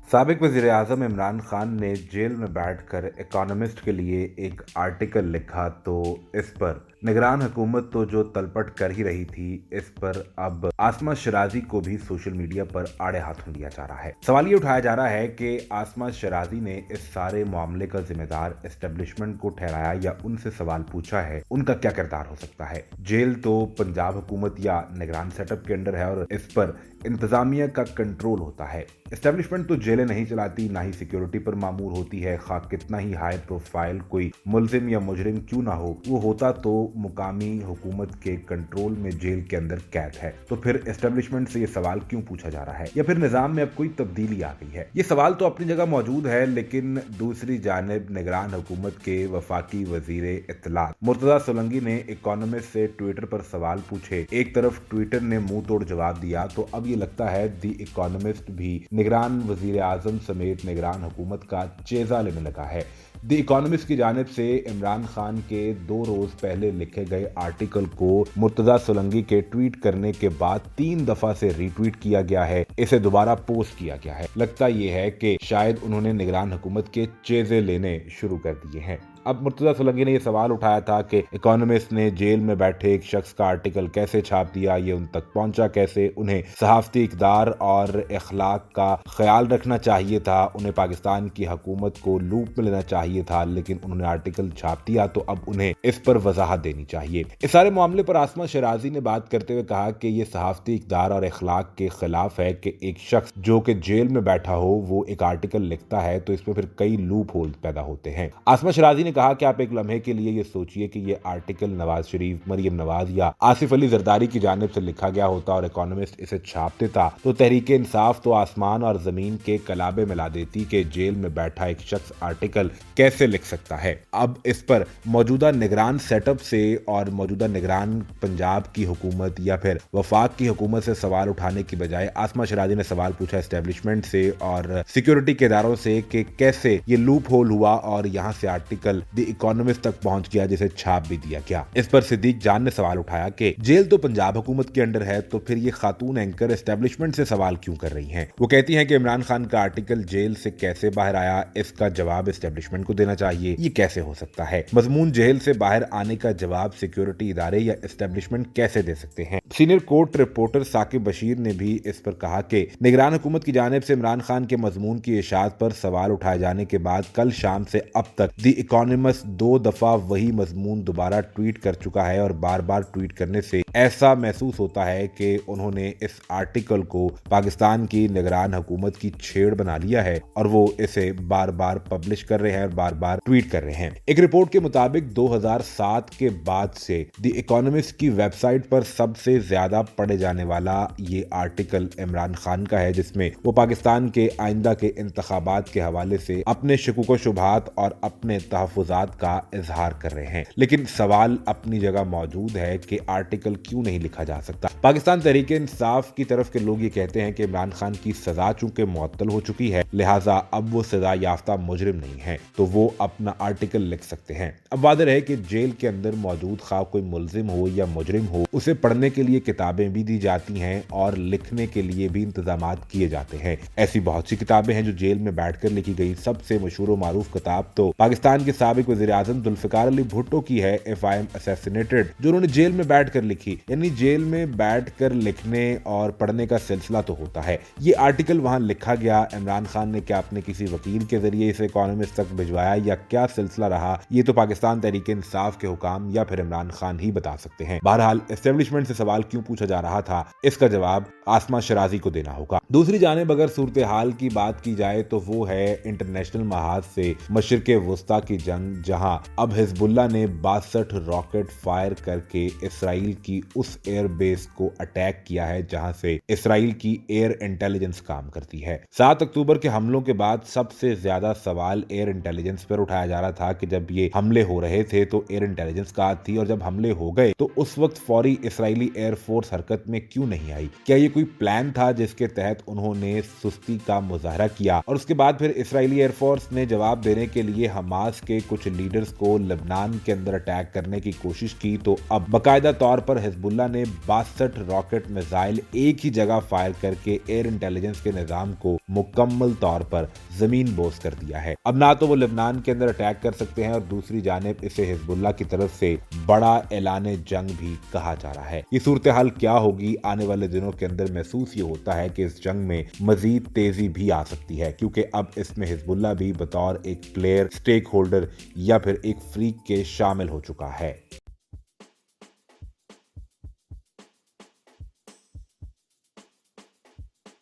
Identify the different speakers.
Speaker 1: साबिक वज़ीर-ए-आज़म इमरान खान ने जेल में बैठकर इकोनॉमिस्ट के लिए एक आर्टिकल लिखा, तो इस पर निगरान हुकूमत तो जो तलपट कर ही रही थी, इस पर अब आसमा शराजी को भी सोशल मीडिया पर आड़े हाथों लिया जा रहा है। सवाल ये उठाया जा रहा है कि आसमा शराजी ने इस सारे मामले का जिम्मेदार एस्टेब्लिशमेंट को ठहराया या उनसे सवाल पूछा है, उनका क्या किरदार हो सकता है। जेल तो पंजाब हुकूमत या निगरान सेटअप के अंडर है और इस पर इंतजामिया का कंट्रोल होता है। एस्टेब्लिशमेंट तो जेलें नहीं चलाती, ना ही सिक्योरिटी पर मामूर होती है। खा कितना ही हाई प्रोफाइल कोई मुलजिम या मुजरिम क्यों ना हो, वो होता तो मुकामी हुकूमत के कंट्रोल में जेल के अंदर कैद है। तो फिर एस्टेब्लिशमेंट से ये सवाल क्यों पूछा जा रहा है, या फिर निजाम में अब कोई तब्दीली आ गई है। ये सवाल तो अपनी जगह मौजूद है, लेकिन दूसरी जानिब निगरान हुकूमत के वफाकी वजीर इत्तलात मुर्तजा सोलंकी ने इकोनॉमिस्ट से ट्विटर पर सवाल पूछे। एक तरफ ट्विटर ने मुंह तोड़ जवाब दिया, तो अब ये लगता है दी इकोनॉमिस्ट भी निगरान वजीर आजम समेत निगरान हुकूमत का चेजा लेने लगा है। द इकोनॉमिस्ट की जानिब से इमरान खान के 2 रोज पहले लिखे गए आर्टिकल को मुर्तजा सोलंकी के ट्वीट करने के बाद 3 दफा से रीट्वीट किया गया है, इसे दोबारा पोस्ट किया गया है। लगता यह है कि शायद उन्होंने निगरान हुकूमत के चेजे लेने शुरू कर दिए हैं। अब मुर्तजा सोलंकी ने यह सवाल उठाया था कि इकोनॉमिस्ट ने जेल में बैठे एक शख्स का आर्टिकल कैसे छाप दिया, ये उन तक पहुंचा कैसे। उन्हें सहाफती इक़दार और इखलाक का ख्याल रखना चाहिए था, उन्हें पाकिस्तान की हुकूमत को लूप में लेना चाहिए था, लेकिन उन्होंने आर्टिकल छाप दिया, तो अब उन्हें इस पर वजाहत देनी चाहिए। इस सारे मामले पर आसमा शराजी ने बात करते हुए कहा कि यह सहाफती इक़दार और इखलाक के खिलाफ है कि एक शख्स जो कि जेल में बैठा हो वो एक आर्टिकल लिखता है, तो इसमें फिर कई लूप होल पैदा होते हैं। आसमा शराजी ने कहा कि आप एक लम्हे के लिए ये सोचिए कि ये आर्टिकल नवाज शरीफ, मरियम नवाज या आसिफ अली जरदारी की जानिब से लिखा गया होता और इकोनॉमिस्ट इसे छाप देता, तो तहरीक इंसाफ तो आसमान और जमीन के कलाबे मिला देती कि जेल में बैठा एक शख्स आर्टिकल कैसे लिख सकता है। अब इस पर मौजूदा निगरान सेटअप से और मौजूदा निगरान पंजाब की हुकूमत या फिर वफाक की हुकूमत से सवाल उठाने की बजाय आसमा शराजी ने सवाल पूछा एस्टेब्लिशमेंट से और सिक्योरिटी के इदारों से कि कैसे ये लूप होल हुआ और यहाँ से आर्टिकल द इकोनॉमिस्ट तक पहुंच गया, जिसे छाप भी दिया गया। इस पर सिद्दीक जान ने सवाल उठाया कि जेल तो पंजाब हुकूमत के अंडर है, तो फिर ये खातून एंकर एस्टेब्लिशमेंट से सवाल क्यों कर रही हैं। वो कहती हैं कि इमरान खान का आर्टिकल जेल से कैसे बाहर आया, इसका जवाब एस्टेब्लिशमेंट को देना चाहिए। ये कैसे हो सकता है? मजमून जेल से बाहर आने का जवाब सिक्योरिटी इदारे या एस्टेब्लिशमेंट कैसे दे सकते हैं? Senior court reporter Saqib Bashir ने भी इस पर कहा कि निगरान हुकूमत की जानिब से इमरान खान के मजमून की इशाअत पर सवाल उठाए जाने के बाद कल शाम से अब तक द इकोनॉमिस्ट 2 दफा वही मजमून दोबारा ट्वीट कर चुका है और बार बार ट्वीट करने से ऐसा महसूस होता है कि उन्होंने इस आर्टिकल को पाकिस्तान की निगरान हुकूमत की छेड़ बना लिया है और वो इसे बार बार पब्लिश कर रहे हैं और बार बार ट्वीट कर रहे हैं। एक रिपोर्ट के मुताबिक 2007 के बाद से द इकोनॉमिस्ट की वेबसाइट पर सबसे ज्यादा पढ़े जाने वाला ये आर्टिकल इमरान खान का है, जिसमें वो पाकिस्तान के आइंदा के इंतखाबात के हवाले से अपने शकूक व शुबहात और अपने तहफ़्फ़ुज़ात का इजहार कर रहे हैं। लेकिन सवाल अपनी जगह मौजूद है कि आर्टिकल क्यों नहीं लिखा जा सकता। पाकिस्तान तहरीक इंसाफ की तरफ के लोग ये कहते हैं कि इमरान खान की सजा चूंकि मुअत्तल हो चुकी है, लिहाजा अब वो सजा याफ्ता मुजरिम नहीं है, तो वो अपना आर्टिकल लिख सकते हैं। अब वाज़ेह है कि जेल के अंदर मौजूद खा कोई मुलजिम हो या मुजरिम हो, उसे पढ़ने के लिए किताबें भी दी जाती हैं और लिखने के लिए भी इंतजामात किए जाते हैं। ऐसी बहुत सी किताबें हैं जो जेल में बैठकर लिखी गई। सबसे मशहूर और मारूफ किताब तो पाकिस्तान के साबिक वज़ीर आज़म जुल्फ़िकार अली भुट्टो की है, इफ आई एम असैसिनेटेड, जो उन्होंने जेल में बैठकर लिखी। यानी जेल में बैठकर लिखने और पढ़ने का सिलसिला तो होता है। ये आर्टिकल वहां लिखा गया, इमरान खान ने क्या अपने किसी वकील के जरिए इसे इकोनॉमिस्ट तक भिजवाया या क्या सिलसिला रहा, ये तो पाकिस्तान तहरीक इंसाफ के हुकाम या फिर इमरान खान ही बता सकते हैं। बहरहाल एस्टेब्लिशमेंट से सवाल क्यों पूछा जा रहा था, इसका जवाब आसमा शराजी को देना होगा। दूसरी जानिब अगर सूरत हाल की बात की जाए तो वो है इंटरनेशनल महाज से मशरिक़ वुस्ता की जंग, जहां अब हिजबुल्लाह ने 62 रॉकेट फायर करके इसराइल की उस एयर बेस को अटैक किया है जहां से इसराइल की एयर इंटेलिजेंस काम करती है। 7 अक्टूबर के हमलों के बाद सबसे ज्यादा सवाल एयर इंटेलिजेंस पर उठाया जा रहा था कि जब ये हमले हो रहे थे तो एयर इंटेलिजेंस कहाँ थी, और जब हमले हो गए तो उस वक्त फौरी इसराइली एयरफोर्स हरकत में क्यों नहीं आई? क्या ये कोई प्लान था जिसके तहत उन्होंने सुस्ती का मुजाहरा किया और उसके बाद फिर इसराइली एयरफोर्स ने जवाब देने के लिए हमास के कुछ लीडर्स को लेबनान के अंदर अटैक करने की कोशिश की तो अब बाकायदा तौर पर हिजबुल्ला ने 62 रॉकेट मिसाइल एक ही जगह फायर करके एयर इंटेलिजेंस के निजाम को मुकम्मल तौर पर जमीन बोस कर दिया है। अब ना तो वो लेबनान के अंदर अटैक कर सकते हैं और दूसरी जानिब इसे हिजबुल्ला की तरफ से बड़ा ऐलान जंग भी कहा जा रहा है। ये सूरत हाल क्या होगी आने वाले दिनों के अंदर, महसूस ये होता है कि इस जंग में मजीद तेजी भी आ सकती है, क्योंकि अब इसमें हिजबुल्ला भी बतौर एक प्लेयर, स्टेक होल्डर या फिर एक फ्रीक के शामिल हो चुका है।